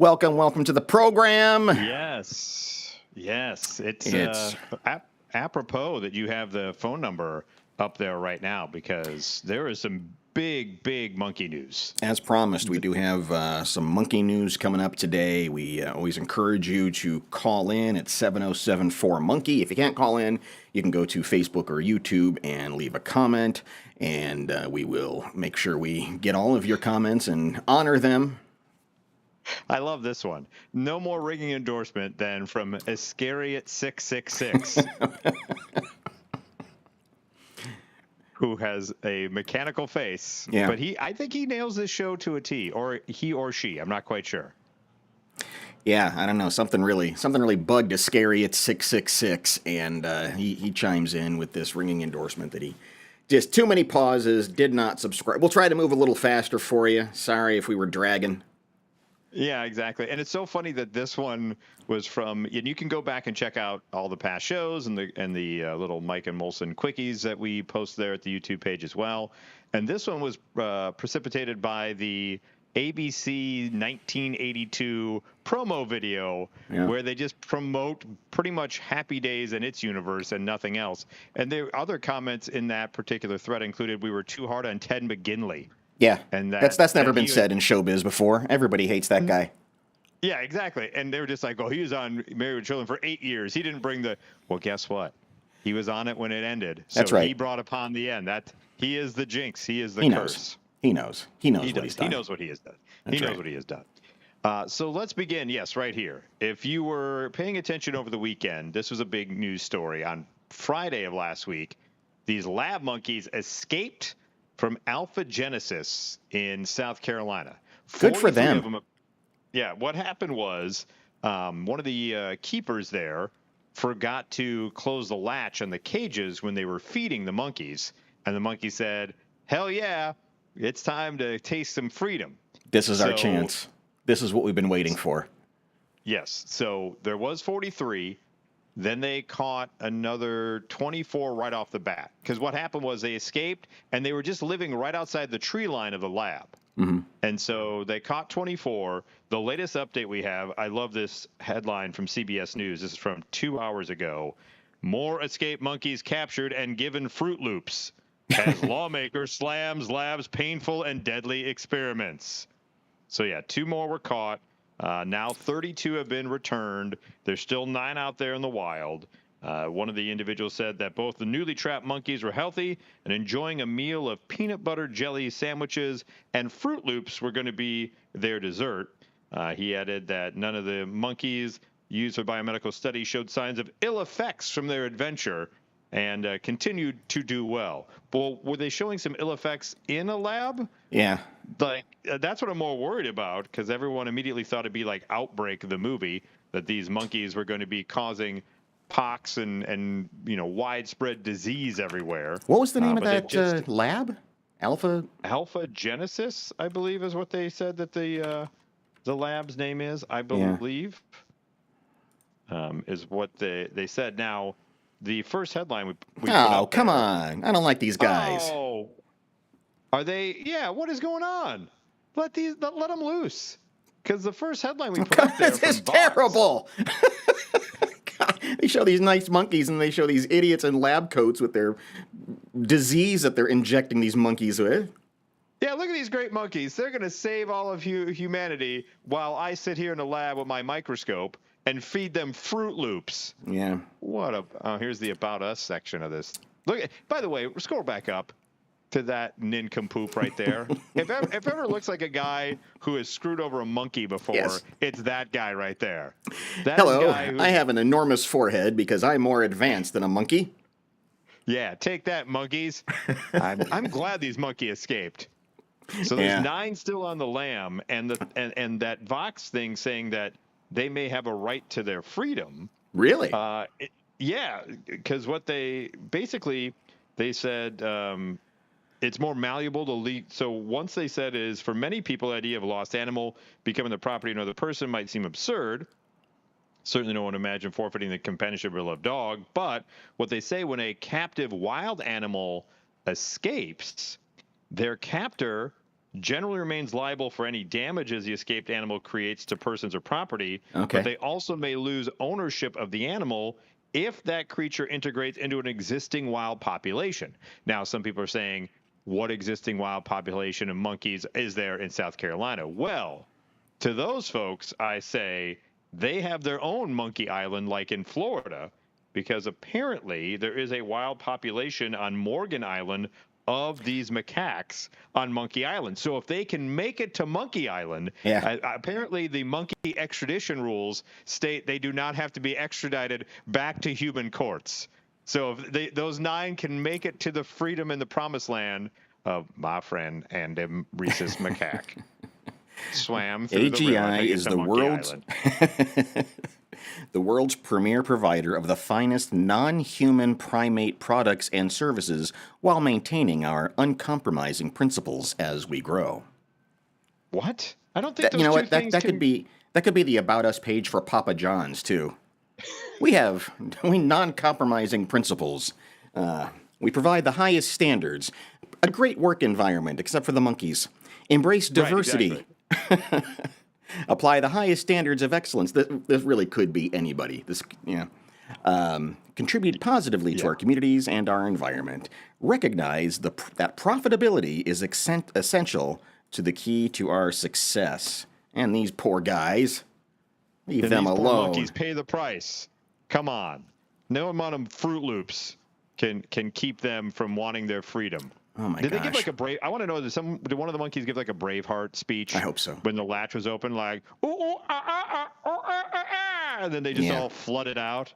Welcome to the program. Yes. It's It's apropos that you have the phone number up there right now because there is some big monkey news. as promised. We do have some monkey news coming up today. We always encourage you to call in at 707-4-MONKEY. If you can't call in, you can go to Facebook or YouTube and leave a comment, and we will make sure we get all of your comments and honor them. I love this one. No more ringing endorsement than from Iscariot666. Who has a mechanical face. Yeah. But I think he nails this show to a T, or he or she. I'm not quite sure. Yeah, I don't know. Something really bugged Iscariot666, and he chimes in with this ringing endorsement that he just too many pauses, did not subscribe. We'll try to move a little faster for you. Sorry if we were dragging. Yeah, exactly. And it's so funny that this one was from, and you can go back and check out all the past shows and the little Mike and Molson quickies that we post there at the YouTube page as well. And this one was precipitated by the ABC 1982 promo video where they just promote pretty much Happy Days and its universe and nothing else. And there other comments in that particular thread included, we were too hard on Ted McGinley. Yeah, and that's never been said in showbiz before. Everybody hates that guy. Yeah, exactly. And they were just like, "Oh, he was on Married with Children for 8 years. He didn't bring the." Well, guess what? He was on it when it ended. So that's right. He brought upon the end. That he is the jinx. He is the curse. He knows what he's done. He knows what he has done. That's he knows what he has done. So let's begin. Yes, right here. If you were paying attention over the weekend, this was a big news story. On Friday of last week, these lab monkeys escaped from Alpha Genesis in South Carolina. Good for them. Yeah, what happened was one of the keepers there forgot to close the latch on the cages when they were feeding the monkeys. And the monkey said, "Hell yeah, it's time to taste some freedom. This is our chance. This is what we've been waiting for." Yes. So there was 43. Then they caught another 24 right off the bat. Because what happened was they escaped, and they were just living right outside the tree line of the lab. Mm-hmm. And so they caught 24. The latest update we have, I love this headline from CBS News. This is from 2 hours ago. More escaped monkeys captured and given Fruit Loops as lawmaker slams lab's painful and deadly experiments. So, yeah, 2 more were caught. Now 32 have been returned. There's still 9 out there in the wild. One of the individuals said that both the newly trapped monkeys were healthy and enjoying a meal of peanut butter jelly sandwiches, and Fruit Loops were going to be their dessert. He added that none of the monkeys used for biomedical studies showed signs of ill effects from their adventure and continued to do well. Well, were they showing some ill effects in a lab? Yeah. Like that's what I'm more worried about, because everyone immediately thought it'd be like Outbreak, the movie, that these monkeys were going to be causing pox and widespread disease everywhere. What was the name of that lab? Alpha Genesis, I believe, is what they said that the lab's name is. I believe is what they said. Now, the first headline we put up come on! I don't like these guys. Oh, are they? Yeah. What is going on? Let them loose. Because the first headline we put up there this is terrible. They show these nice monkeys and they show these idiots in lab coats with their disease that they're injecting these monkeys with. Yeah, look at these great monkeys. They're going to save all of humanity while I sit here in the lab with my microscope and feed them Fruit Loops. Yeah. Here's the About Us section of this. Look, by the way, scroll back up to that nincompoop right there. if ever looks like a guy who has screwed over a monkey before, It's that guy right there. Hello, I have an enormous forehead because I'm more advanced than a monkey. Yeah, take that, monkeys. I'm glad these monkeys escaped. So there's 9 still on the lam, and that Vox thing saying that they may have a right to their freedom. Really? Because what they said. It's more malleable to lead. So once they said is, for many people, the idea of a lost animal becoming the property of another person might seem absurd. Certainly no one imagine forfeiting the companionship of a beloved dog. But what they say, when a captive wild animal escapes, their captor generally remains liable for any damages the escaped animal creates to persons or property, Okay. but they also may lose ownership of the animal if that creature integrates into an existing wild population. Now, some people are saying, what existing wild population of monkeys is there in South Carolina? Well, to those folks, I say they have their own monkey island like in Florida, because apparently there is a wild population on Morgan Island of these macaques on Monkey Island. So if they can make it to Monkey Island, Yeah. apparently the monkey extradition rules state they do not have to be extradited back to human courts. So if those 9 can make it to the freedom and the promised land of my friend and rhesus macaque. Swam through the river to AGI get is to the Monkey world's Island. the world's premier provider of the finest non-human primate products and services while maintaining our uncompromising principles as we grow. What? I don't think those You know two what? That things that can... could be the About Us page for Papa John's too. We non-compromising principles. We provide the highest standards, a great work environment, except for the monkeys. Embrace diversity. Right, exactly. Apply the highest standards of excellence. This really could be anybody. Contribute positively to our communities and our environment. Recognize that profitability is essential to the key to our success. And these poor guys, leave them these poor alone. monkeys pay the price. Come on. No amount of Fruit Loops can keep them from wanting their freedom. Oh my Did gosh. they give like a brave? I want to know. Did one of the monkeys give like a Braveheart speech? I hope so. When the latch was open, like ooh, ooh, ah, ah, ah, oh, ah, ah, ah, and then they just all flooded out.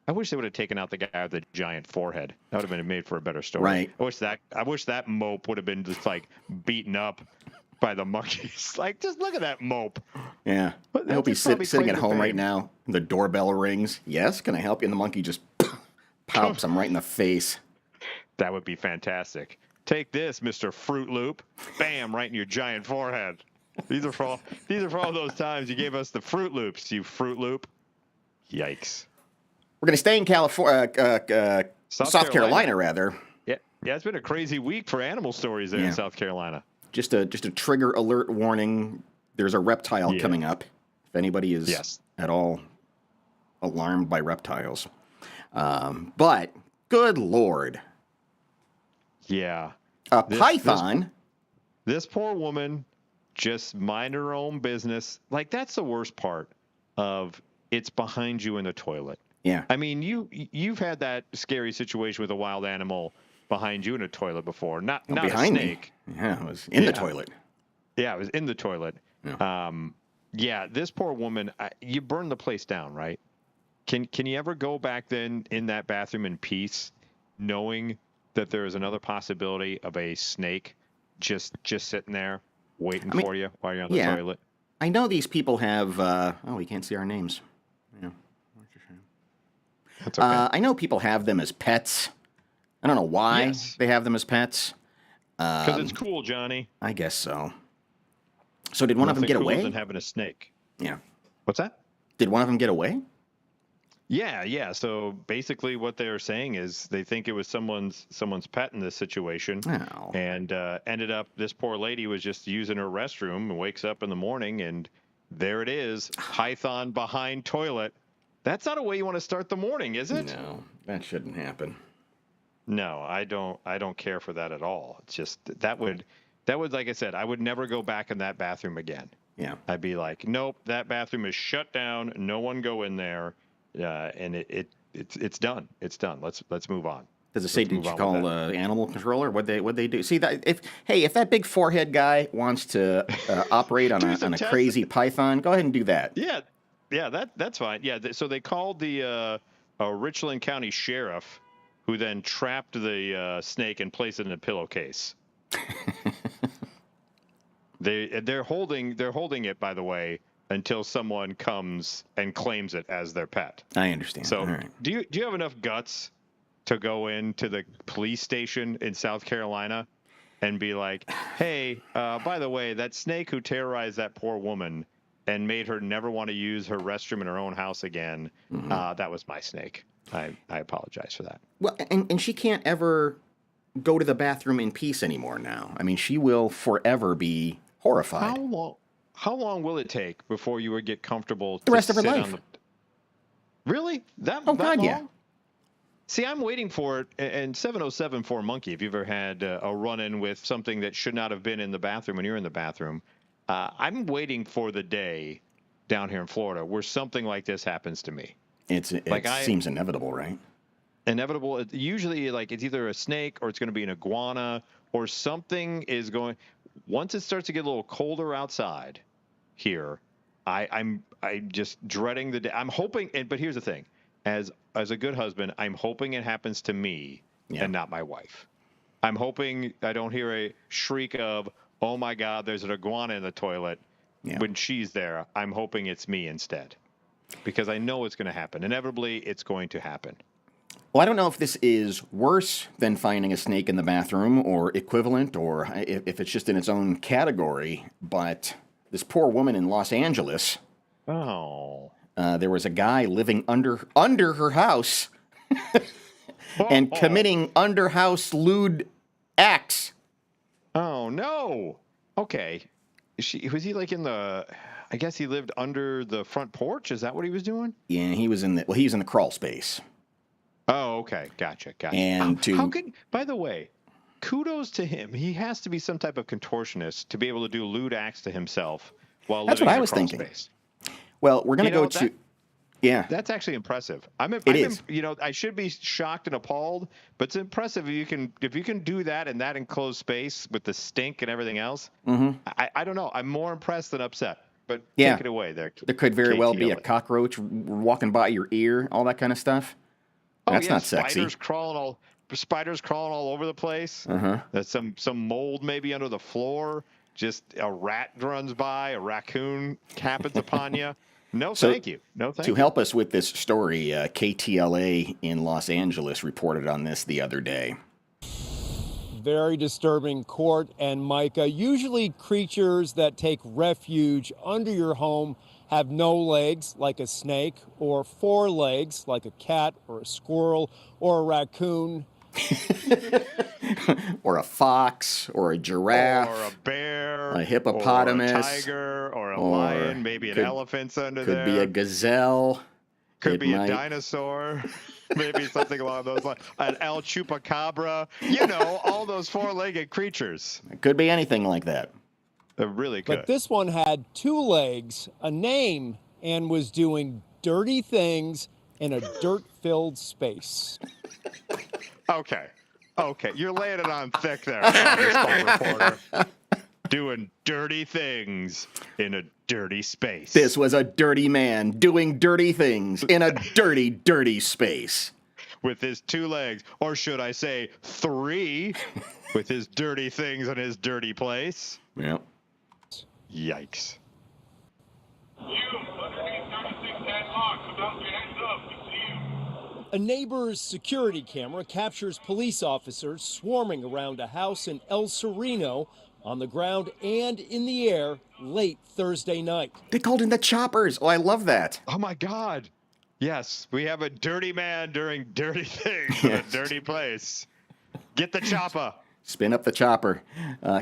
I wish they would have taken out the guy with the giant forehead. That would have been made for a better story. Right. I wish that mope would have been just like beaten up by the monkeys. Like, just look at that mope. Yeah. But I hope he's probably sitting at claim to home right fame. now. The doorbell rings. Yes, can I help you? And the monkey just pops him right in the face. That would be fantastic. Take this, Mr. Fruit Loop. Bam, right in your giant forehead. These are for all those times you gave us the Fruit Loops, you Fruit Loop. Yikes. We're going to stay in California, South Carolina, rather. Yeah, it's been a crazy week for animal stories there in South Carolina. Just a trigger alert warning. There's a reptile coming up. If anybody is at all alarmed by reptiles. But good Lord. Yeah. Python. This poor woman just mind her own business. Like, that's the worst part of it's behind you in the toilet. Yeah. I mean, you've had that scary situation with a wild animal behind you in a toilet before. Not behind a snake. me. Yeah, it was in the toilet. Yeah, it was in the toilet. Yeah. This poor woman, you burned the place down, right? Can you ever go back then in that bathroom in peace, knowing that there is another possibility of a snake just sitting there waiting for you while you're on the toilet? I know these people have. We can't see our names. Yeah. That's okay. I know people have them as pets. I don't know why they have them as pets. Because it's cool, Johnny. I guess so. So did one of them get away? Than having a snake. Yeah. What's that? Did one of them get away? Yeah. So basically, what they're saying is they think it was someone's pet in this situation, and ended up this poor lady was just using her restroom and wakes up in the morning and there it is, python behind toilet. That's not a way you want to start the morning, is it? No, that shouldn't happen. No, I don't care for that at all. It's just that would like I said, I would never go back in that bathroom again. Yeah. I'd be like, nope, that bathroom is shut down. No one go in there. And it's done. It's done. Let's move on. Does it say did you call animal control or what they do? See that if that big forehead guy wants to operate on a crazy python, go ahead and do that. Yeah, that's fine. Yeah, so they called the Richland County sheriff, who then trapped the snake and placed it in a pillowcase. They're holding it, by the way, until someone comes and claims it as their pet. I understand. So, all right. do you have enough guts to go into the police station in South Carolina and be like, "Hey, by the way, that snake who terrorized that poor woman and made her never want to use her restroom in her own house again, that was my snake. I apologize for that." Well, and she can't ever go to the bathroom in peace anymore now. I mean, she will forever be horrified. How long will it take before you would get comfortable The to rest of her sit life. on the Really? Oh, That God, long? yeah. See, I'm waiting for it. And 707 Monkey, if you've ever had a run-in with something that should not have been in the bathroom when you're in the bathroom, I'm waiting for the day down here in Florida where something like this happens to me. It seems inevitable, right? Inevitable. Usually, like, it's either a snake or it's going to be an iguana or something is going. Once it starts to get a little colder outside here, I'm just dreading the day. I'm hoping, but here's the thing: as a good husband, I'm hoping it happens to me and not my wife. I'm hoping I don't hear a shriek of, "Oh my God, there's an iguana in the toilet," when she's there. I'm hoping it's me instead, because I know it's going to happen. Inevitably, it's going to happen. Well, I don't know if this is worse than finding a snake in the bathroom or equivalent, or if it's just in its own category, but this poor woman in Los Angeles, Oh. there was a guy living under her house and committing under-house lewd acts. Oh, no. Okay. Was he like in the, I guess he lived under the front porch? Is that what he was doing? Yeah, he was in the crawl space. Oh, okay. Gotcha. And how could, by the way, kudos to him. He has to be some type of contortionist to be able to do lewd acts to himself while That's living what in I a was crawl thinking. space. Well, we're going to go to... Yeah. That's actually impressive. It is. I should be shocked and appalled, but it's impressive if you can do that in that enclosed space with the stink and everything else. Mm-hmm. I don't know. I'm more impressed than upset. But Yeah. take it away there. There could very well be a KTLA. cockroach walking by your ear, all that kind of stuff. That's not sexy. Spiders crawling all over the place. Uh-huh. There's some mold maybe under the floor. Just a rat runs by, a raccoon happens upon you. No, thank you. No, thank you. To help us with this story, KTLA in Los Angeles reported on this the other day. Very disturbing, Court and Micah. Usually creatures that take refuge under your home have no legs, like a snake, or 4 legs, like a cat or a squirrel or a raccoon. Or a fox, or a giraffe, or a bear, a hippopotamus, or a tiger, or a lion, maybe an elephant's under there. Could be a gazelle. Could be a dinosaur. Maybe something along those lines. An El Chupacabra. All those 4-legged creatures. It could be anything like that. It really could. But this one had 2 legs, a name, and was doing dirty things in a dirt-filled space. Okay. You're laying it on thick there, reporter. Doing dirty things in a dirty space. This was a dirty man doing dirty things in a dirty, dirty space. With his 2 legs, or should I say 3, with his dirty things in his dirty place. Yep. Yikes. A neighbor's security camera captures police officers swarming around a house in El Sereno on the ground and in the air late Thursday night. They called in the choppers. Oh, I love that. Oh, my God. Yes, we have a dirty man doing dirty things in a dirty place. Get the chopper. Spin up the chopper.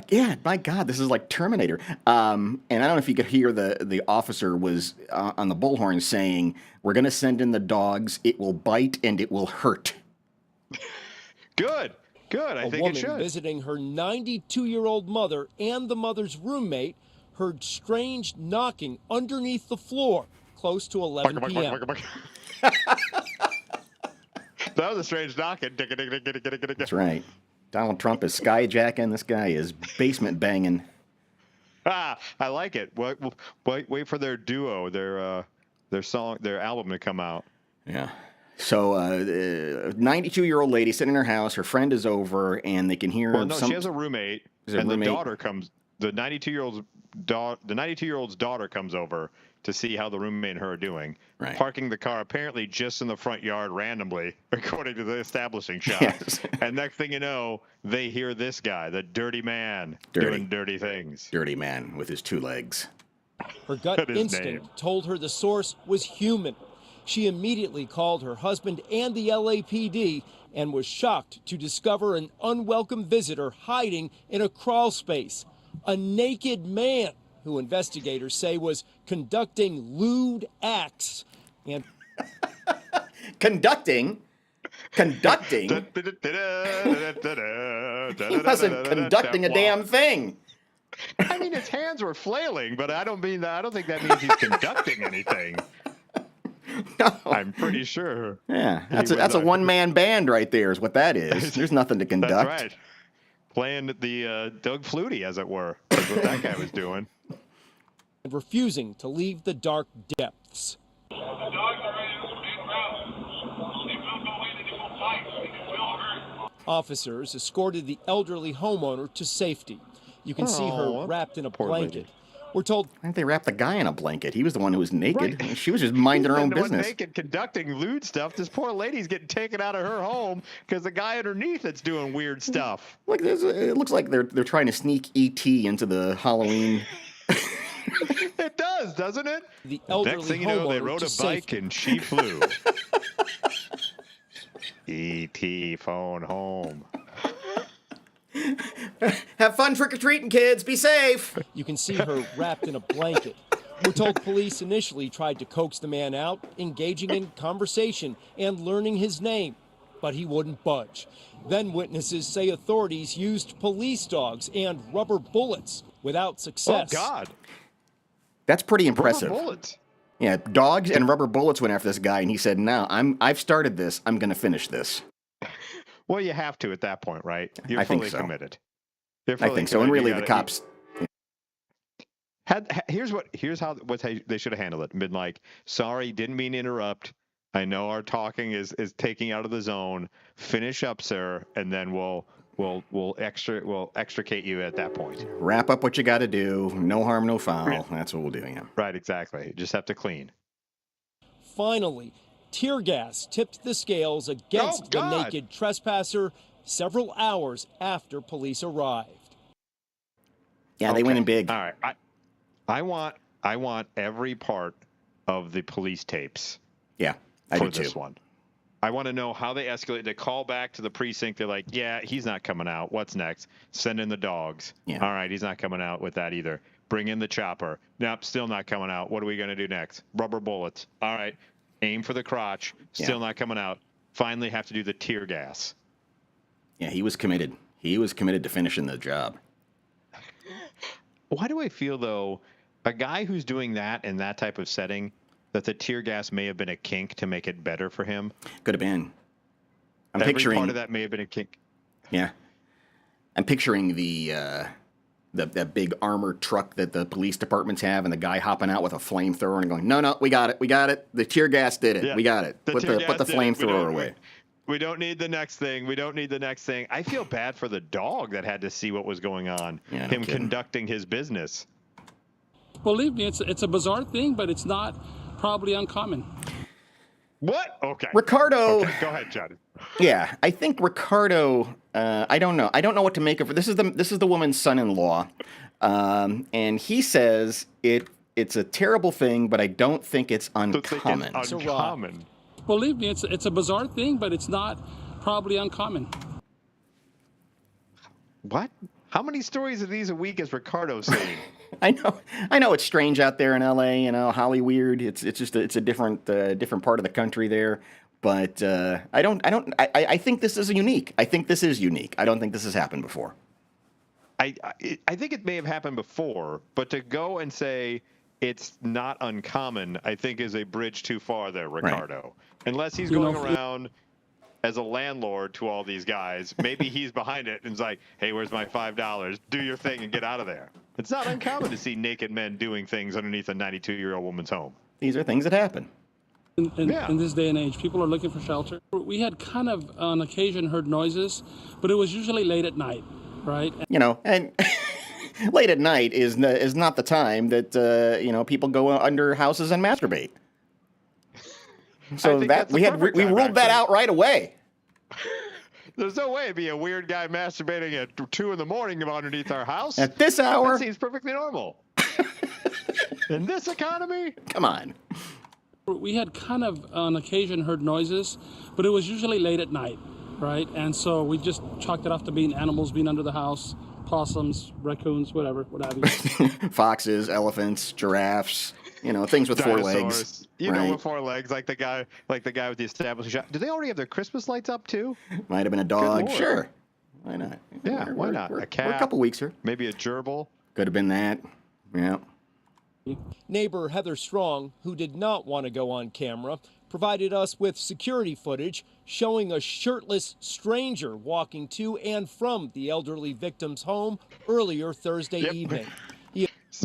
Yeah, my God, this is like Terminator. And I don't know if you could hear the officer was on the bullhorn saying, "We're going to send in the dogs. It will bite and it will hurt." Good. I think it should. A woman visiting her 92-year-old mother and the mother's roommate heard strange knocking underneath the floor close to 11 p.m. That was a strange knocking. That's right. Donald Trump is skyjacking. This guy is basement banging. I like it. Wait for their duo, their album to come out. Yeah. So, 92-year-old lady sitting in her house. Her friend is over, and they can hear. Well, no, she has a roommate, and the daughter comes. The 92-year-old's daughter comes over to see how the roommate and her are doing. Right. Parking the car apparently just in the front yard randomly, according to the establishing shot. Yes. And next thing you know, they hear this guy, the dirty man, doing dirty things. Dirty man with his 2 legs. Her gut instinct told her the source was human. She immediately called her husband and the LAPD and was shocked to discover an unwelcome visitor hiding in a crawl space. A naked man who investigators say was conducting lewd acts and Conducting. He wasn't conducting a damn thing. I mean, his hands were flailing, but I don't think that means he's conducting anything. No. I'm pretty sure. Yeah, that's a one-man band right there is what that is. There's nothing to conduct. That's right. Playing the Doug Flutie, as it were. That's what that guy was doing. refusing to leave the dark depths. The dogs are ready to get grounded. They will go in and they will fight. It will hurt. Officers escorted the elderly homeowner to safety. You can see her wrapped in a blanket. lady. We're told I think they wrapped the guy in a blanket. He was the one who was naked. Right. She was just minding her own The one business. naked conducting lewd stuff. This poor lady's getting taken out of her home because the guy underneath it's doing weird stuff. Look, it looks like they're trying to sneak E.T. into the Halloween. It does, doesn't it? the elderly Next thing you know, they homeowner rode to a bike safety. and she flew. E.T. phone home. Have fun trick-or-treating, kids. Be safe. You can see her wrapped in a blanket. We're told police initially tried to coax the man out, engaging in conversation and learning his name, but he wouldn't budge. Then witnesses say authorities used police dogs and rubber bullets without Oh, success. God. That's pretty Rubber impressive. bullets. Yeah, dogs and rubber bullets went after this guy, and he said, "No, I've started this. I'm going to finish this." Well, you have to at that point, right? You're I think fully so. committed. You're I fully think so. And committed. really, You the gotta- cops. Here's how they should have handled it. Been like, sorry, didn't mean to interrupt. I know our talking is taking out of the zone. Finish up, sir, and then we'll extricate you at that point. Wrap up what you got to do. No harm, no foul. Yeah. That's what we'll do. Yeah. Right, exactly. You just have to clean. Finally, tear gas tipped the scales against the God. naked trespasser several hours after police arrived. Yeah, they went in big. All right, I want every part of the police tapes Yeah, I for do this too. one. I want to know how they escalated. They call back to the precinct. They're like, yeah, he's not coming out. What's next? Send in the dogs. Yeah. All right, he's not coming out with that either. Bring in the chopper. Nope, still not coming out. What are we going to do next? Rubber bullets. All right, aim for the crotch. Still not coming out. Finally have to do the tear gas. Yeah, he was committed. He was committed to finishing the job. Why do I feel, though, a guy who's doing that in that type of setting, that the tear gas may have been a kink to make it better for him? Could have been. I'm Every picturing. part of that may have been a kink. Yeah, I'm picturing the big armored truck that the police departments have, and the guy hopping out with a flamethrower and going, "No, we got it. The tear gas did it. Yeah. We got it. Put tear the gas did it. We flamethrower don't- away." We don't need the next thing. I feel bad for the dog that had to see what was going on. Yeah, no Him kidding. conducting his business. Believe me, it's a bizarre thing, but it's not probably uncommon. What? Okay. Ricardo. Okay, go ahead, John. Yeah, I think Ricardo. I don't know. I don't know what to make of it. This is the woman's son-in-law, and he says it's a terrible thing, but I don't think it's uncommon. It's uncommon. Believe me, it's a bizarre thing, but it's not probably uncommon. What? How many stories of these a week is Ricardo saying? I know it's strange out there in L.A. Hollyweird. It's just it's a different part of the country there. But I think this is unique. I think this is unique. I don't think this has happened before. I think it may have happened before, but to go and say it's not uncommon, I think is a bridge too far there, Ricardo. Unless he's going around as a landlord to all these guys, maybe he's behind it and is like, hey, where's my $5? Do your thing and get out of there. It's not uncommon to see naked men doing things underneath a 92-year-old woman's home. These are things that happen. In this day and age, people are looking for shelter. We had kind of on occasion heard noises, but it was usually late at night, right? And late at night is not the time that people go under houses and masturbate. So think that that's the we perfect time, ruled that actually. out right away. There's no way it'd be a weird guy masturbating at 2 a.m. underneath our house. At this hour, That seems perfectly normal. In this economy? come on. We had kind of on occasion heard noises, but it was usually late at night, right? And so we just chalked it off to being animals being under the house, possums, raccoons, whatever, what have you. Foxes, elephants, giraffes, things with four legs. Dinosaurs. You right? know, with four legs, like the guy with the establishment shop. Do they already have their Christmas lights up too? Might have been a dog. Lord. Sure. Why not? Yeah, why not? We're A cat. a couple weeks here. Maybe a gerbil. Could have been that. Yeah. Neighbor Heather Strong, who did not want to go on camera, provided us with security footage showing a shirtless stranger walking to and from the elderly victim's home earlier Thursday evening.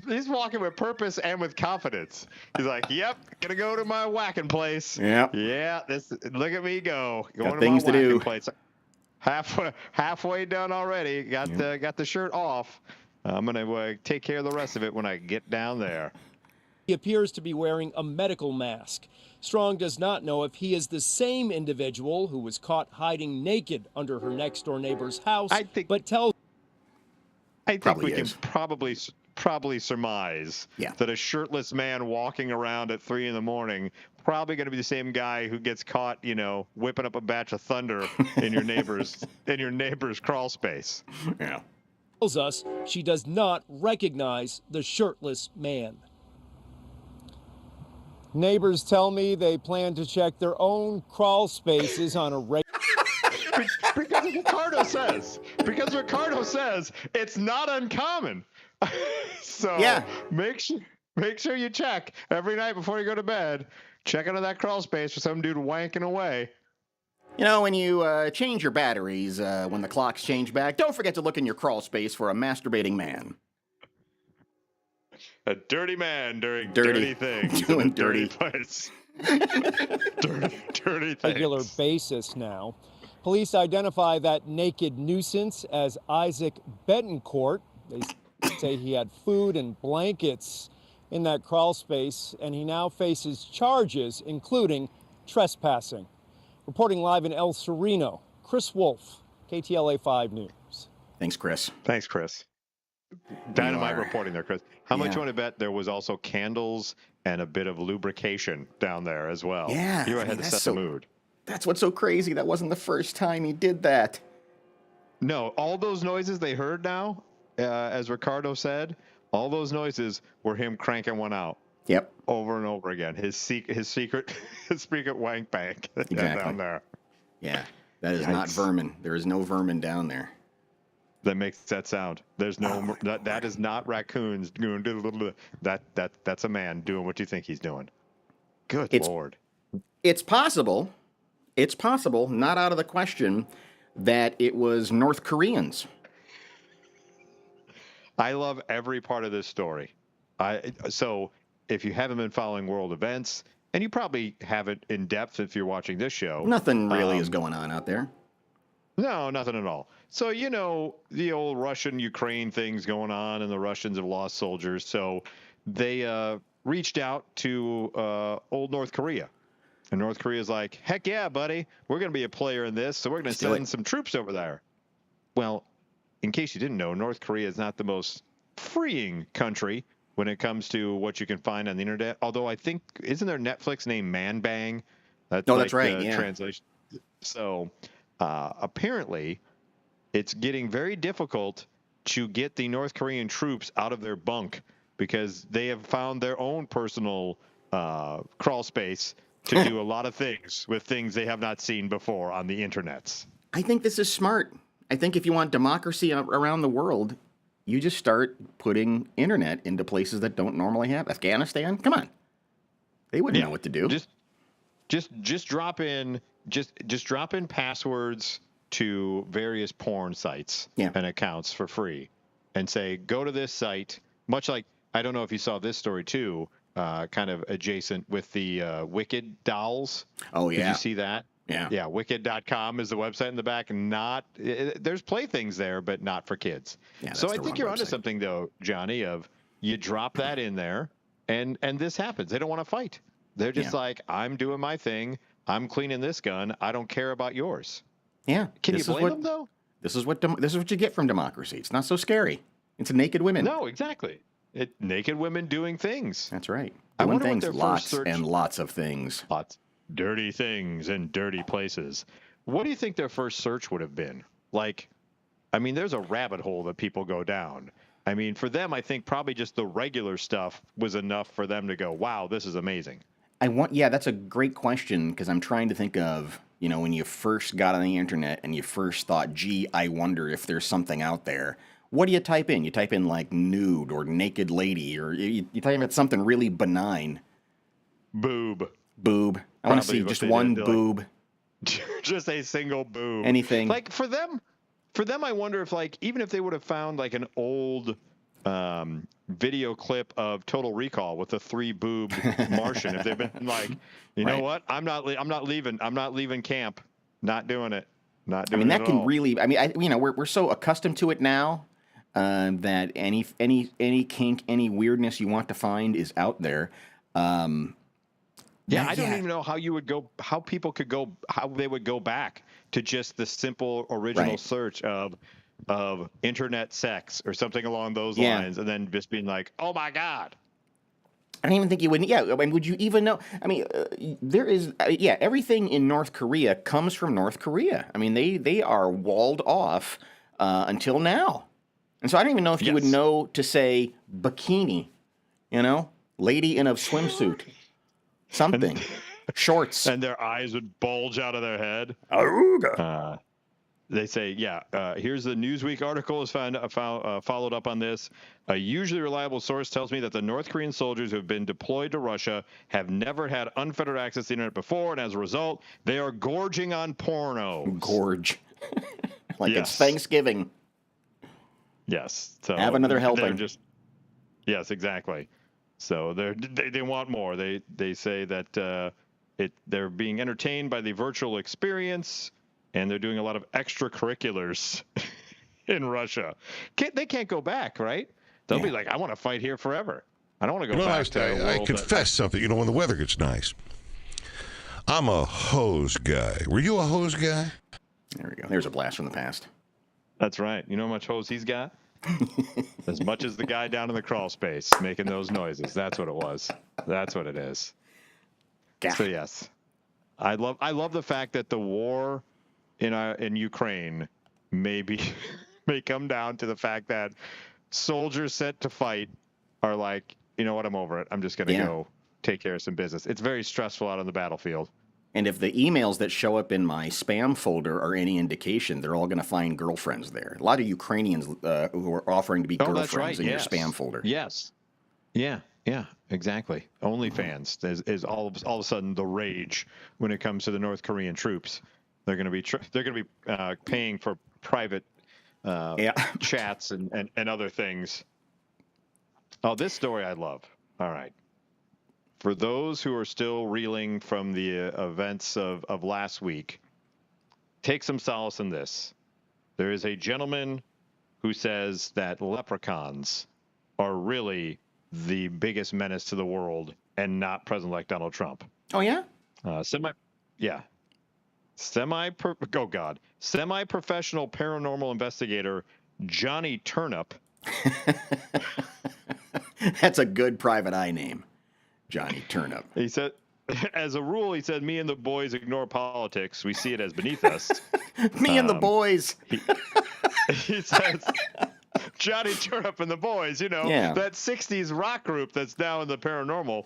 He's walking with purpose and with confidence. He's like, "Yep, gonna go to my whacking place. Yep. Yeah, look at me go. Going Got to things my to whacking do. place. Halfway done already. Got the shirt off. I'm gonna take care of the rest of it when I get down there." He appears to be wearing a medical mask. Strong does not know if he is the same individual who was caught hiding naked under her next-door neighbor's house, but tells I think Probably we is. can probably surmise that a shirtless man walking around at 3 a.m. probably going to be the same guy who gets caught, whipping up a batch of thunder in your neighbor's crawl space. Yeah. tells us she does not recognize the shirtless man. Neighbors tell me they plan to check their own crawl spaces on a regular. Because Ricardo says it's not uncommon. So make sure you check every night before you go to bed. Check under that crawl space for some dude wanking away. When you change your batteries, when the clocks change back, don't forget to look in your crawl space for a masturbating man. A dirty man doing dirty things. Doing in a dirty dirty. place. dirty things. Regular basis now. Police identify that naked nuisance as Isaac Betancourt. They say he had food and blankets in that crawl space, and he now faces charges, including trespassing. Reporting live in El Sereno, Chris Wolf, KTLA 5 News. Thanks, Chris. Thanks, Chris. Dynamite are- reporting there, Chris. How much Yeah. you want to bet there was also candles and a bit of lubrication down there as well? Yeah, You I had mean, to that's set so- the mood. That's what's so crazy. That wasn't the first time he did that. No, all those noises they heard now, as Ricardo said, all those noises were him cranking one out Yep. over and over again. His secret wank bank Exactly. down there. Yeah. That is not Yikes. vermin. There is no vermin down there. That makes that sound. There's no that is not raccoons doing that's a man doing what you think he's doing. Good Lord. It's possible, not out of the question, that it was North Koreans. I love every part of this story. So if you haven't been following world events, and you probably haven't in depth if you're watching this show. Nothing really is going on out there. No, nothing at all. So, the old Russian-Ukraine things going on, and the Russians have lost soldiers. So they reached out to old North Korea. And North Korea's like, heck yeah, buddy. We're going to be a player in this, so we're going to send some troops over there. Well, in case you didn't know, North Korea is not the most freeing country when it comes to what you can find on the internet. Although I think, isn't there Netflix named Man Bang? That's that's right, yeah. Translation. So apparently, it's getting very difficult to get the North Korean troops out of their bunk because they have found their own personal crawl space to do a lot of things with things they have not seen before on the internets. I think this is smart. I think if you want democracy around the world, you just start putting internet into places that don't normally have. Afghanistan? Come on. They wouldn't know what to do. Just drop in passwords to various porn sites and accounts for free and say, go to this site, much like, I don't know if you saw this story too, kind of adjacent with the Wicked dolls. Oh, yeah. Did you see that? Yeah. Yeah, wicked.com is the website in the back. There's playthings there, but not for kids. Yeah, so that's I the think wrong you're onto website. something, though, Johnny, of you drop that in there, and this happens. They don't want to fight. They're just like, I'm doing my thing. I'm cleaning this gun. I don't care about yours. Yeah. Can you blame them, though? This is what you get from democracy. It's not so scary. It's naked women. No, exactly. Naked women doing things. That's right. I Doing wonder what things, their first lots search. and lots of things. Lots dirty things in dirty places. What do you think their first search would have been? Like, I mean, there's a rabbit hole that people go down. I mean, for them, I think probably just the regular stuff was enough for them to go, wow, this is amazing. Yeah, that's a great question because I'm trying to think of, when you first got on the internet and you first thought, gee, I wonder if there's something out there. What do you type in? You type in like nude or naked lady, or you type in something really benign. Boob. Boob. I want to Probably see what just they one did. They're like, boob. just a single boob. Anything. Like for them, I wonder if like even if they would have found like an old video clip of Total Recall with the 3-boobed Martian, if they've been like, you know Right. what, I'm not leaving camp, not doing it, not I doing mean, it that at can all. really. We're so accustomed to it now that any kink, any weirdness you want to find is out there. Yeah, I don't even know how people could go, how they would go back to just the simple original Right. search of internet sex or something along those Yeah. lines, and then just being like, oh my God. I don't even think you would. Yeah, I mean, would you even know? I mean, there is. Everything in North Korea comes from North Korea. I mean, they are walled off until now, and so I don't even know if you would Yes. know to say bikini. Lady in a swimsuit, something, shorts. And their eyes would bulge out of their head. Aruga. They say, here's the Newsweek article is followed up on this. A usually reliable source tells me that the North Korean soldiers who have been deployed to Russia have never had unfettered access to the internet before, and as a result, they are gorging on porno. Gorge. Like Yes. it's Thanksgiving. Yes. So Have another helping. Yes, exactly. So they want more. They say that they're being entertained by the virtual experience, and they're doing a lot of extracurriculars in Russia. They can't go back, right? They'll be like, I want to fight here forever. I don't want to go back to a I world confess something. When the weather gets nice, I'm a hose guy. Were you a hose guy? There we go. There's a blast from the past. That's right. You know how much hose he's got? As much as the guy down in the crawl space making those noises. That's what it was. That's what it is. Gah. So yes, I love the fact that the war in Ukraine may come down to the fact that soldiers set to fight are like, you know what, I'm over it. I'm just going to go take care of some business. It's very stressful out on the battlefield. And if the emails that show up in my spam folder are any indication, they're all going to find girlfriends there. A lot of Ukrainians who are offering to be girlfriends That's right. in your Yes. spam folder. Yes. Yeah, exactly. OnlyFans is all of a sudden the rage when it comes to the North Korean troops. They're going to be paying for private chats and other things. Oh, this story I love. All right. For those who are still reeling from the events of last week, take some solace in this. There is a gentleman who says that leprechauns are really the biggest menace to the world and not President-elect Donald Trump. Oh, yeah? Semi-professional paranormal investigator Johnny Turnip. That's a good private eye name, Johnny Turnip. He said, as a rule, he said, me and the boys ignore politics. We see it as beneath us. Me and the boys. He says, Johnny Turnip and the boys, that 60s rock group that's now in the paranormal.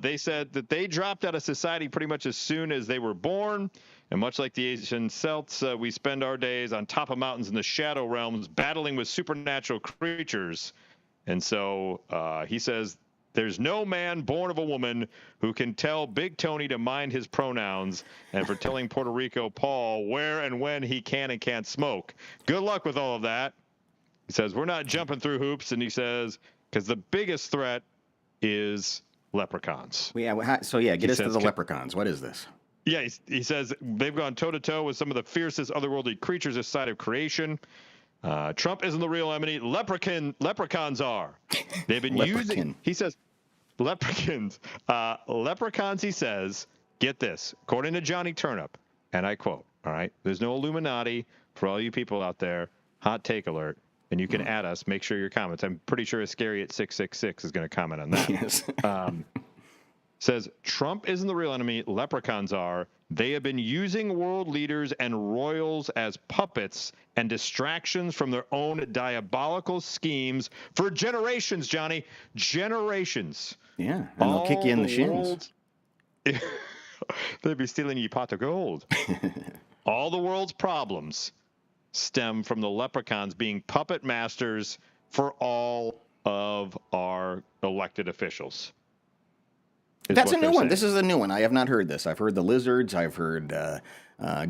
They said that they dropped out of society pretty much as soon as they were born. And much like the Asian Celts, we spend our days on top of mountains in the shadow realms battling with supernatural creatures. And so he says, there's no man born of a woman who can tell Big Tony to mind his pronouns and for telling Puerto Rico Paul where and when he can and can't smoke. Good luck with all of that. He says, we're not jumping through hoops. And he says, because the biggest threat is leprechauns. Get us to the leprechauns. What is this? Yeah, he says they've gone toe-to-toe with some of the fiercest otherworldly creatures this side of creation. Trump isn't the real enemy. Leprechauns are. They've been using, he says, leprechauns. Leprechauns, he says, get this, according to Johnny Turnip, and I quote, all right, there's no Illuminati for all you people out there. Hot take alert. and you can add us. Make sure your comments. I'm pretty sure Scary at 666 is going to comment on that. Yes. Says Trump isn't the real enemy. Leprechauns are. They have been using world leaders and royals as puppets and distractions from their own diabolical schemes for generations, Johnny. Generations. Yeah, and they'll kick you in the shins. They'd be stealing your pot of gold. All the world's problems stem from the leprechauns being puppet masters for all of our elected officials. That's a new one. This is a new one. I have not heard this. I've heard the lizards. I've heard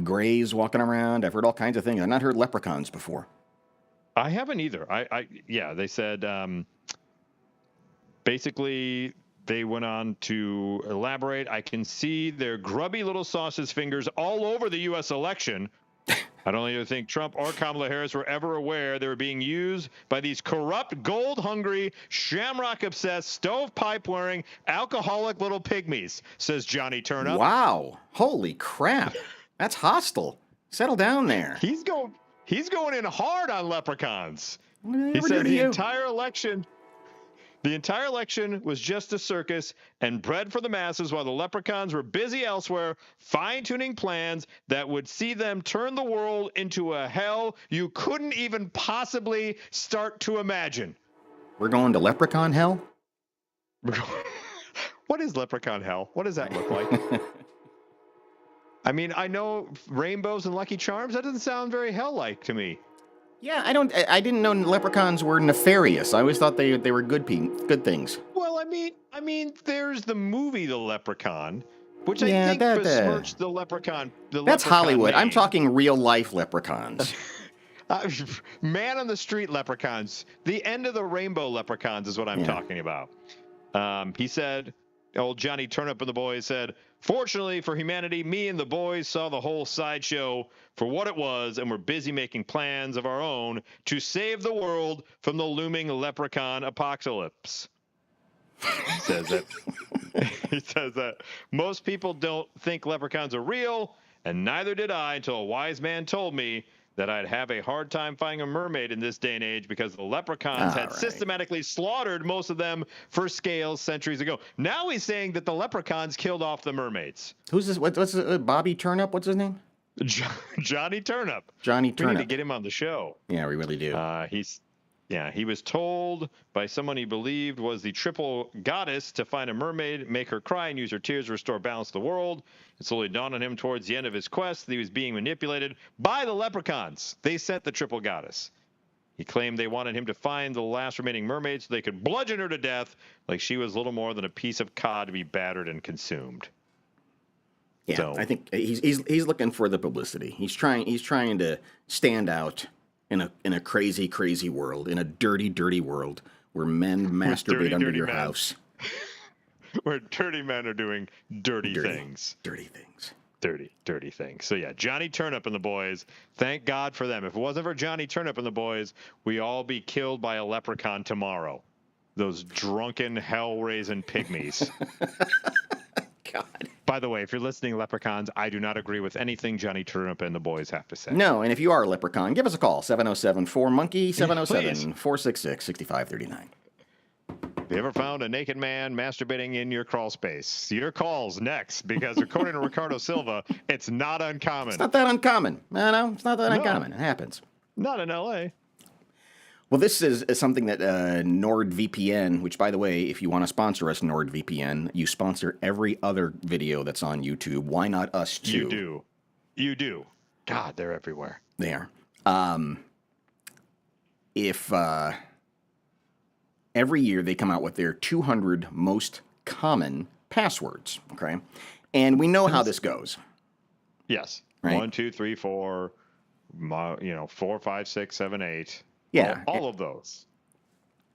grays walking around. I've heard all kinds of things. I've not heard leprechauns before. I haven't either. They said basically they went on to elaborate. I can see their grubby little sausage fingers all over the U.S. election. I don't even think Trump or Kamala Harris were ever aware they were being used by these corrupt, gold-hungry, shamrock-obsessed, stovepipe-wearing, alcoholic little pygmies, says Johnny Turnip. Wow. Holy crap. That's hostile. Settle down there. He's going in hard on leprechauns. He said the entire election was just a circus and bred for the masses while the leprechauns were busy elsewhere fine-tuning plans that would see them turn the world into a hell you couldn't even possibly start to imagine. We're going to leprechaun hell? What is leprechaun hell? What does that look like? I mean, I know rainbows and Lucky Charms. That doesn't sound very hell-like to me. Yeah, I didn't know leprechauns were nefarious. I always thought they were good things. Well, I mean, there's the movie The Leprechaun, which I think besmirched the leprechaun. That's Hollywood. I'm talking real life leprechauns. Man on the street leprechauns. The end of the rainbow leprechauns is what I'm talking about. He said, old Johnny Turnip and the boys said, fortunately for humanity, me and the boys saw the whole sideshow for what it was and were busy making plans of our own to save the world from the looming leprechaun apocalypse. He says that most people don't think leprechauns are real, and neither did I until a wise man told me that I'd have a hard time finding a mermaid in this day and age because the leprechauns had systematically slaughtered most of them for scales centuries ago. Now he's saying that the leprechauns killed off the mermaids. Who's this? What's Bobby Turnip? What's his name? Johnny Turnip. Johnny Turnip. We need to get him on the show. Yeah, we really do. He was told by someone he believed was the triple goddess to find a mermaid, make her cry, and use her tears to restore balance to the world. It slowly dawned on him towards the end of his quest that he was being manipulated by the leprechauns. They sent the triple goddess. He claimed they wanted him to find the last remaining mermaid so they could bludgeon her to death like she was little more than a piece of cod to be battered and consumed. Yeah, So, I think he's looking for the publicity. He's trying to stand out in a crazy, crazy world, in a dirty, dirty world where men masturbate under your house. Where dirty men are doing dirty things. Dirty things. Dirty things. So yeah, Johnny Turnip and the boys, thank God for them. If it wasn't for Johnny Turnip and the boys, we all be killed by a leprechaun tomorrow. Those drunken, hell-raising pygmies. God. By the way, if you're listening, leprechauns, I do not agree with anything Johnny Turnip and the boys have to say. No, and if you are a leprechaun, give us a call, 707-4-MONKEY, 707-466-6539. Have you ever found a naked man masturbating in your crawl space? Your call's next, because according to Ricardo Silva, it's not uncommon. It's not that uncommon. No, it's not that uncommon. It happens. Not in L.A. Well, this is something that NordVPN, which, by the way, if you want to sponsor us, NordVPN, you sponsor every other video that's on YouTube. Why not us, too? You do. God, they're everywhere. They are. If every year they come out with their 200 most common passwords, okay? And we know how this goes. Yes. Right. 1, 2, 3, 4, 4, 5, 6, 7, 8. Yeah. All of those.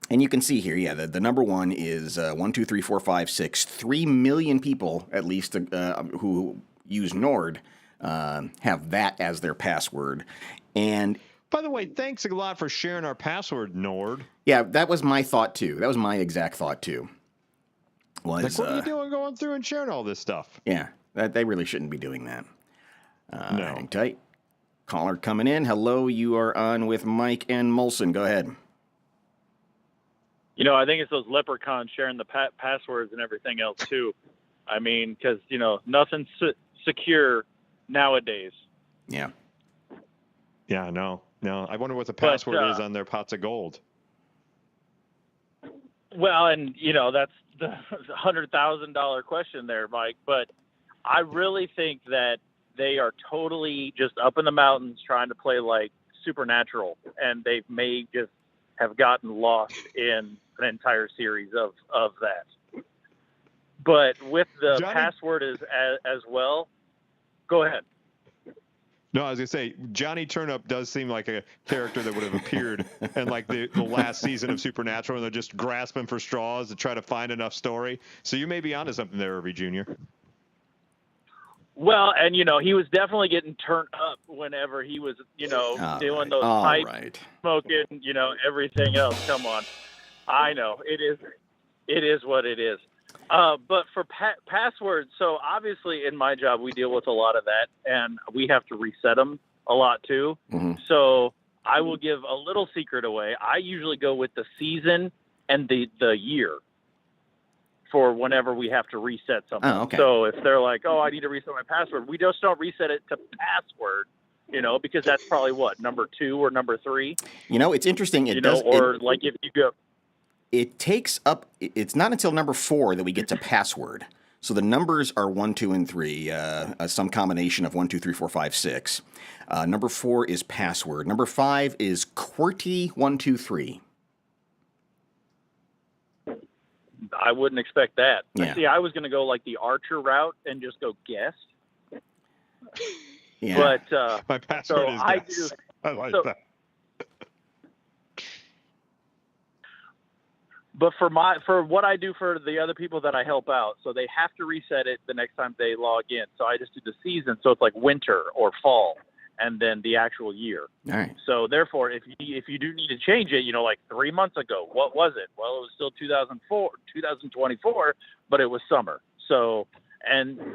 And you can see here, the number one is 1, 2, 3, 4, 5, 6. 3 million people, at least, who use Nord have that as their password. And by the way, thanks a lot for sharing our password, Nord. yeah, that was my thought, too. That was my exact thought, too. Like, what are you doing going through and sharing all this stuff? Yeah, they really shouldn't be doing that. No. Hang tight. Caller coming in. Hello, you are on with Mike and Molson. Go ahead. You know, I think it's those leprechauns sharing the passwords and everything else too. I mean, because nothing's secure nowadays. Yeah. Yeah, no. I wonder what the password is on their pots of gold. Well, and that's the $100,000 question there, Mike. But I really think that they are totally just up in the mountains trying to play like Supernatural, and they may just have gotten lost in an entire series of that. But with the password as well, go ahead. No, I was going to say, Johnny Turnip does seem like a character that would have appeared in like the last season of Supernatural, and they're just grasping for straws to try to find enough story. So you may be onto something there, Irby Jr. Well, and he was definitely getting turned up whenever he was, doing those pipes, smoking, everything else. Come on. I know it is what it is. But for passwords, so obviously in my job, we deal with a lot of that, and we have to reset them a lot too. Mm-hmm. So I will give a little secret away. I usually go with the season and the year for whenever we have to reset something. Oh, okay. So if they're like, oh, I need to reset my password, we just don't reset it to password, because that's probably number 2 or number 3. It's interesting. If you go. It takes up. It's not until number 4 that we get to password. So the numbers are 1, 2, and 3. Some combination of 1, 2, 3, 4, 5, 6. Number 4 is password. Number 5 is QWERTY 1, 2, 3. I wouldn't expect that. Yeah. See, I was going to go like the Archer route and just go guest. Yeah. But my password is guest. I like that. But for what I do for the other people that I help out, so they have to reset it the next time they log in. So I just do the season, so it's like winter or fall, and then the actual year. All right. So therefore, if you do need to change it, like 3 months ago, what was it? Well, it was still 2024, but it was summer. So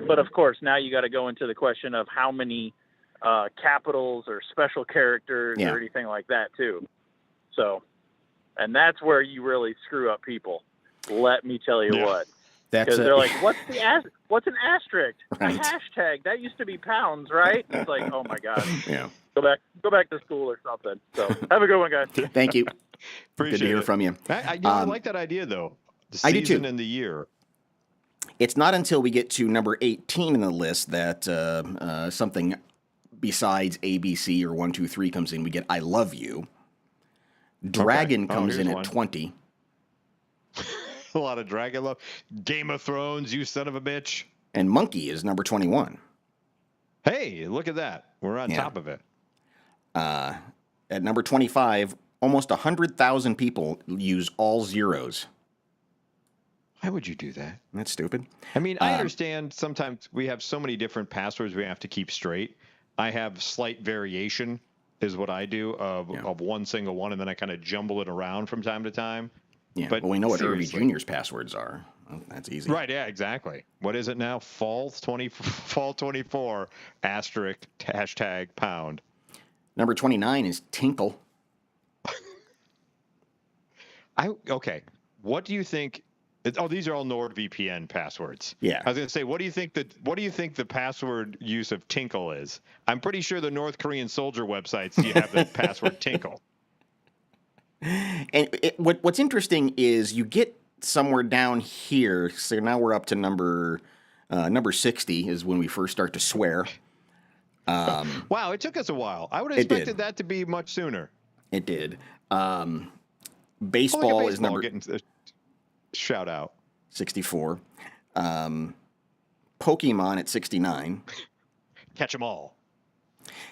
but of course now you got to go into the question of how many capitals or special characters or anything like that too. So. And that's where you really screw up people. Let me tell you what. Because they're like, what's an asterisk? Right. A hashtag. That used to be pounds, right? It's like, oh my God. Yeah. Go back to school or something. So have a good one, guys. Thank you. Appreciate Good to hear it. from you. I like that idea though. The I do season too. and the year. It's not until we get to number 18 in the list that something besides ABC or 1, 2, 3 comes in. We get I Love You. Dragon comes in at 20. A lot of Dragon love. Game of Thrones, you son of a bitch. And Monkey is number 21. Hey, look at that. We're on top of it. At number 25, almost 100,000 people use all zeros. Why would you do that? That's stupid. I mean, I understand sometimes we have so many different passwords we have to keep straight. I have slight variation is what I do of one single one, and then I kind of jumble it around from time to time. Yeah, but well, we know what Irby seriously. Jr.'s passwords are. Well, that's easy. Right, yeah, exactly. What is it now? Fall 24 asterisk hashtag pound. Number 29 is Tinkle. Okay. What do you think? Oh, these are all NordVPN passwords. Yeah. I was going to say, what do you think the password use of Tinkle is? I'm pretty sure the North Korean soldier websites you have the password Tinkle. And what's interesting is you get somewhere down here. So now we're up to number 60 is when we first start to swear. Wow, it took us a while. I would have expected that to be much sooner. It did. Baseball is number getting a shout out. 64. Pokemon at 69. Catch them all.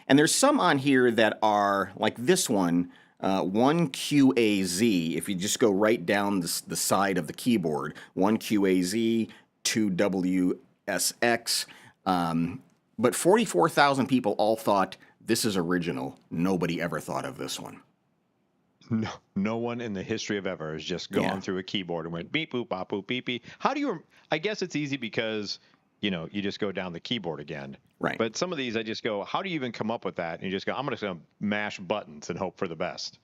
And there's some on here that are like this one. 1QAZ, if you just go right down the side of the keyboard, 1QAZ, 2WSX. But 44,000 people all thought this is original. Nobody ever thought of this one. No one in the history of ever has just gone through a keyboard and went beep, boop, bop, boop, beep, beep. How do you, I guess it's easy because you just go down the keyboard again. Right. But some of these, I just go, how do you even come up with that? And you just go, I'm just going to mash buttons and hope for the best.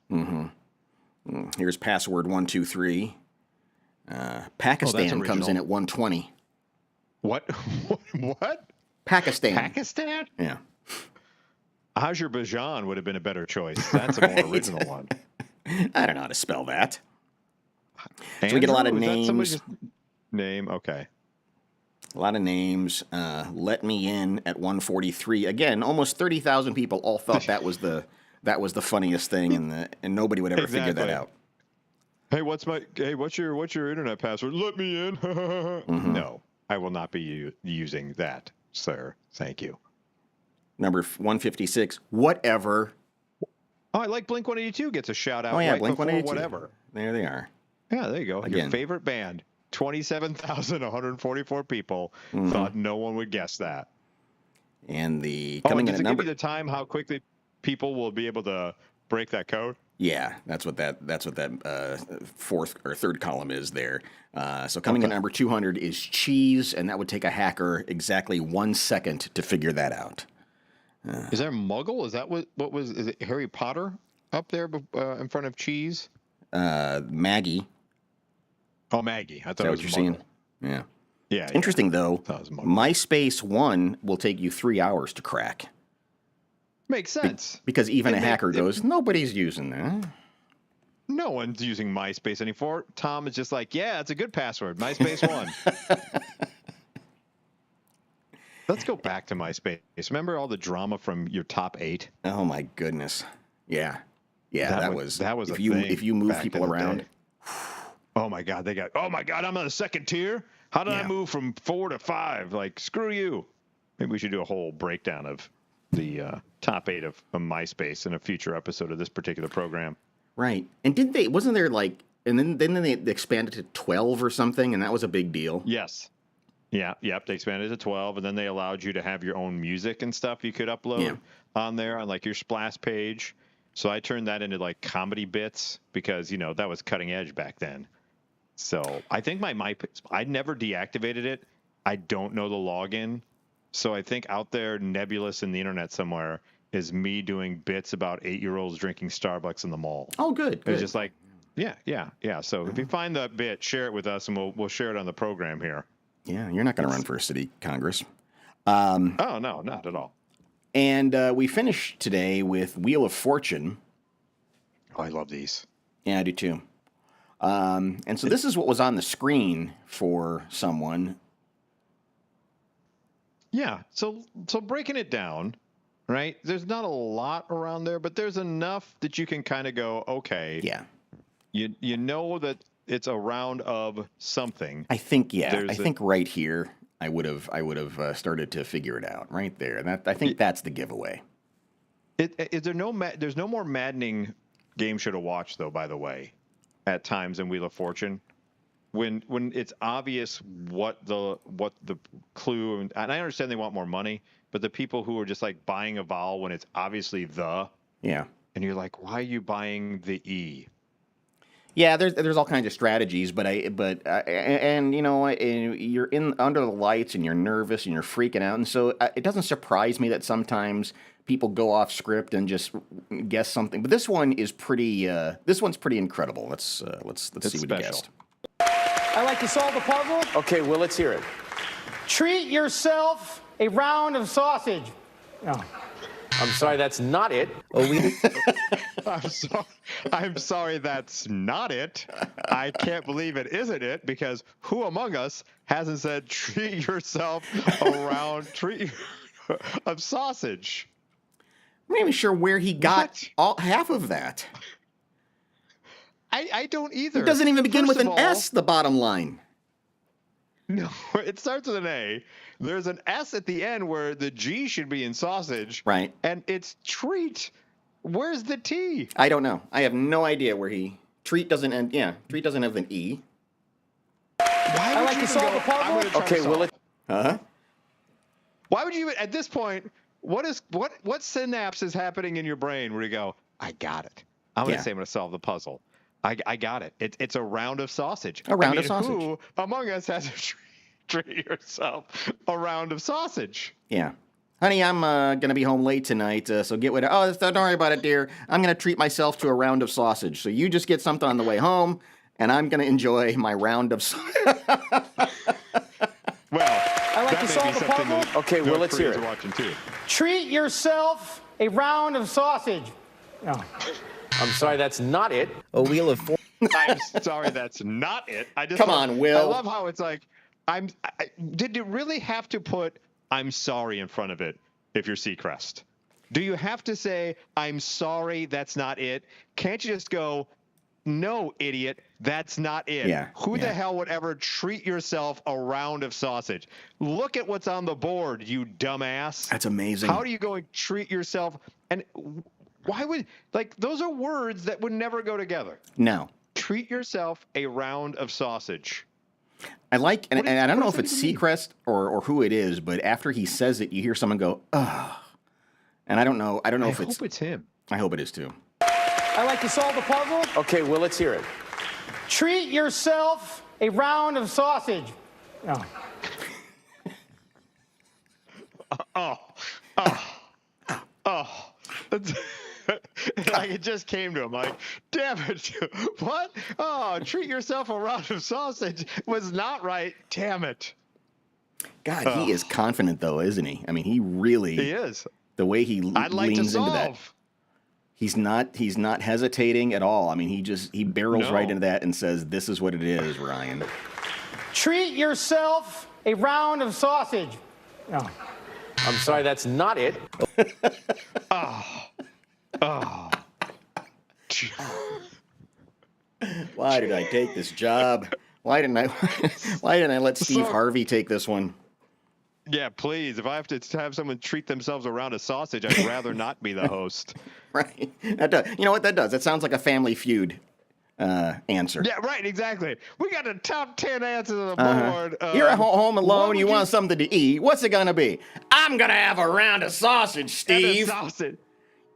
Here's password 123. Pakistan comes in original. at 120. What? What? Pakistan. Pakistan? Yeah. Azerbaijan would have been a better choice. That's a more original one. I don't know how to spell that. So we get a lot of Andrew? Is that names. somebody's name? Okay. A lot of names. Let me in at 143. Again, almost 30,000 people all thought that was the funniest thing, and nobody would ever figure that Exactly. out. Hey, what's your internet password? Let me in. No, I will not be using that, sir. Thank you. Number 156. Whatever. Oh, I like Blink 182 gets a shout out. Oh yeah, right Blink before 182. Whatever. There they are. Yeah, there you go. Again. Your favorite band. 27,144 people thought no one would guess that. And the Oh, coming and in does at it give number. you the time how quickly people will be able to break that code? Yeah, that's what that fourth or third column is there. So coming in at number 200 is cheese, and that would take a hacker exactly 1 second to figure that out. Is there Muggle? Is that what was? Is it Harry Potter up there in front of cheese? Maggie. Oh, Maggie. I Is thought that it what was you're Muggle. seeing? Yeah. Yeah. Interesting though. That was Muggle. MySpace 1 will take you 3 hours to crack Makes sense. because even a And hacker goes, nobody's using that. No one's using MySpace anymore. Tom is just like, yeah, it's a good password. MySpace 1. Let's go back to MySpace. Remember all the drama from your top 8? Oh my goodness. Yeah. Yeah, that was a if you thing if you move back people in the around. day. Oh my God, oh my God, I'm on the second tier. How did I Yeah. move from 4 to 5? Like, screw you. Maybe we should do a whole breakdown of the top 8 of MySpace in a future episode of this particular program. Right. And wasn't there like and then they expanded to 12 or something, and that was a big deal. Yes. Yeah. Yep. They expanded to 12, and then they allowed you to have your own music and stuff you could upload on there on like your splash page. So I turned that into like comedy bits because, that was cutting edge back then. So I think I never deactivated it. I don't know the login. So I think out there nebulous in the internet somewhere is me doing bits about 8-year-olds drinking Starbucks in the mall. Oh, good. It's just like, yeah. So if you find that bit, share it with us, and we'll share it on the program here. Yeah, you're not going to run for a city Congress. Oh, no, not at all. And we finished today with Wheel of Fortune. Oh, I love these. Yeah, I do too. And so this is what was on the screen for someone. Yeah. So breaking it down, right? There's not a lot around there, but there's enough that you can kind of go, okay. Yeah. You know that it's a round of something. I think, There's I think right here I would have started to figure it out right there. And I think that's the giveaway. There's no more maddening game show to watch though, by the way, at times in Wheel of Fortune. When it's obvious what the clue, and I understand they want more money, but the people who are just like buying a vowel when it's obviously Yeah. and you're like, why are you buying the E? Yeah, there's all kinds of strategies, but you're in under the lights and you're nervous and you're freaking out, and so it doesn't surprise me that sometimes people go off script and just guess something. But this one is pretty. This one's pretty incredible. Let's see what you guessed. I like to solve the puzzle. Okay, well, let's hear it. Treat yourself a round of sausage. Oh. I'm sorry, that's not it. I'm sorry, that's not it. I can't believe it isn't it, because who among us hasn't said treat yourself treat of sausage? I'm not even sure where he got half of that. I don't either. It doesn't even begin First with of an all, S, the bottom line. No, it starts with an A. There's an S at the end where the G should be in sausage. Right. And it's treat. Where's the T? I don't know. I have no idea where treat doesn't end. Yeah, treat doesn't have an E. I like to solve the puzzle. Okay, well, Why would you, at this point, what synapse is happening in your brain where you go, I got it. I'm going to say I'm going to solve the puzzle. I got it. It's a round of sausage. A round of sausage. Who among us has a treat yourself a round of sausage. Yeah. Honey, I'm going to be home late tonight, so get with it. Oh, don't worry about it, dear. I'm going to treat myself to a round of sausage. So you just get something on the way home, and I'm going to enjoy my round of sausage. Well, I like to solve the puzzle. Okay, well, let's hear it. Watching too. Treat yourself a round of sausage. Oh. I'm sorry, that's not it. A wheel of fortune. I'm sorry, that's not it. Come on, Will. I love how it's like, did you really have to put "I'm sorry" in front of it if you're Seacrest? Do you have to say "I'm sorry"? That's not it. Can't you just go, "No, idiot, that's not it"? Yeah. Who the hell would ever treat yourself a round of sausage? Look at what's on the board, you dumbass. That's amazing. How do you go and treat yourself? And why would, like, those are words that would never go together. No. Treat yourself a round of sausage. I like, and I don't know if it's even mean? Seacrest or who it is, but after he says it, you hear someone go, "Ugh." And I don't know if I hope it's him. I hope it is too. I like to solve the puzzle. Okay, well, let's hear it. Treat yourself a round of sausage. Oh. Like it just came to him. Like, damn it! What? Oh, treat yourself a round of sausage was not right. Damn it! God, he is confident though, isn't he? I mean, he really is. The way he I'd like leans to into that. solve. He's not hesitating at all. I mean, he barrels No. right into that and says, "This is what it is, Ryan." Treat yourself a round of sausage. Oh. I'm sorry, that's not it. Why did I take this job? Why didn't I let Steve Harvey take this one? Yeah, please. If I have to have someone treat themselves around a sausage, I'd rather not be the host. Right. That does. You know what that does? That sounds like a Family Feud answer. Yeah, right. Exactly. We got the top 10 answers on the board. You're at home what alone. would You want something to eat. What's it gonna be? I'm gonna have a round of sausage, And a Steve. sausage.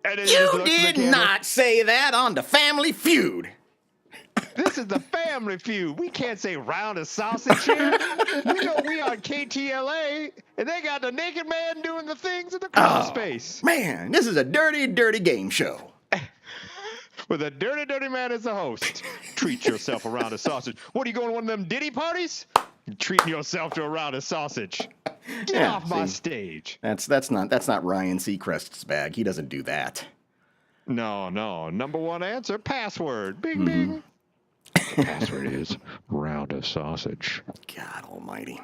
And then he just You looks at the did camera. not say that on the Family Feud. This is the Family Feud. We can't say round of sausage here. You know we on KTLA, and they got the naked man doing the things in the crawl space. Man, this is a dirty, dirty game show. With a dirty, dirty man as the host. Treat yourself a round of sausage. What, are you going to one of them Diddy parties? You're treating yourself to a round of sausage. Get Yeah, off my see. stage. That's not Ryan Seacrest's bag. He doesn't do that. No. Number one answer, password. Bing, bing. The password is round of sausage. God almighty.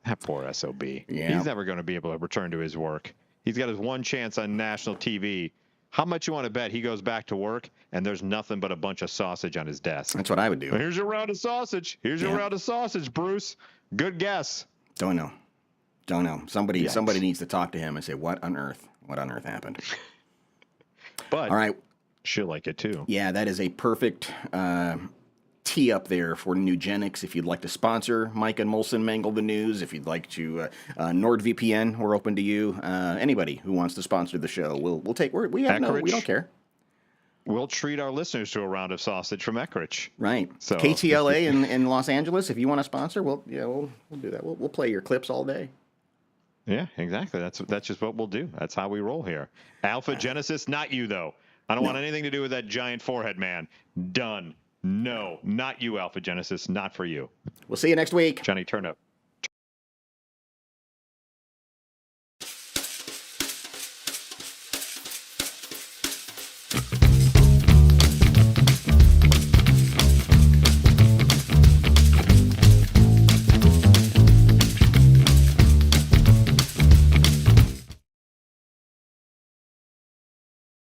That poor SOB. Yeah. He's never going to be able to return to his work. He's got his one chance on national TV. How much you want to bet he goes back to work and there's nothing but a bunch of sausage on his desk? That's what I would do. Here's your round of sausage. Here's your Yeah. round of sausage, Bruce. Good guess. Don't know. Somebody needs to talk to him and say, what on earth happened? But All right. she'll like it too. Yeah, that is a perfect tee up there for Nugenics. If you'd like to sponsor Mike and Molson Mangle the News, if you'd like to, NordVPN, we're open to you. Anybody who wants to sponsor the show, we don't care. We'll treat our listeners to a round of sausage from Eckrich. Right. So- KTLA in Los Angeles, if you want to sponsor, we'll do that. We'll play your clips all day. Yeah, exactly. That's just what we'll do. That's how we roll here. Alpha Genesis, not you though. I don't want anything to do with that giant forehead man. Done. No, not you, Alpha Genesis. Not for you. We'll see you next week. Johnny Turnup.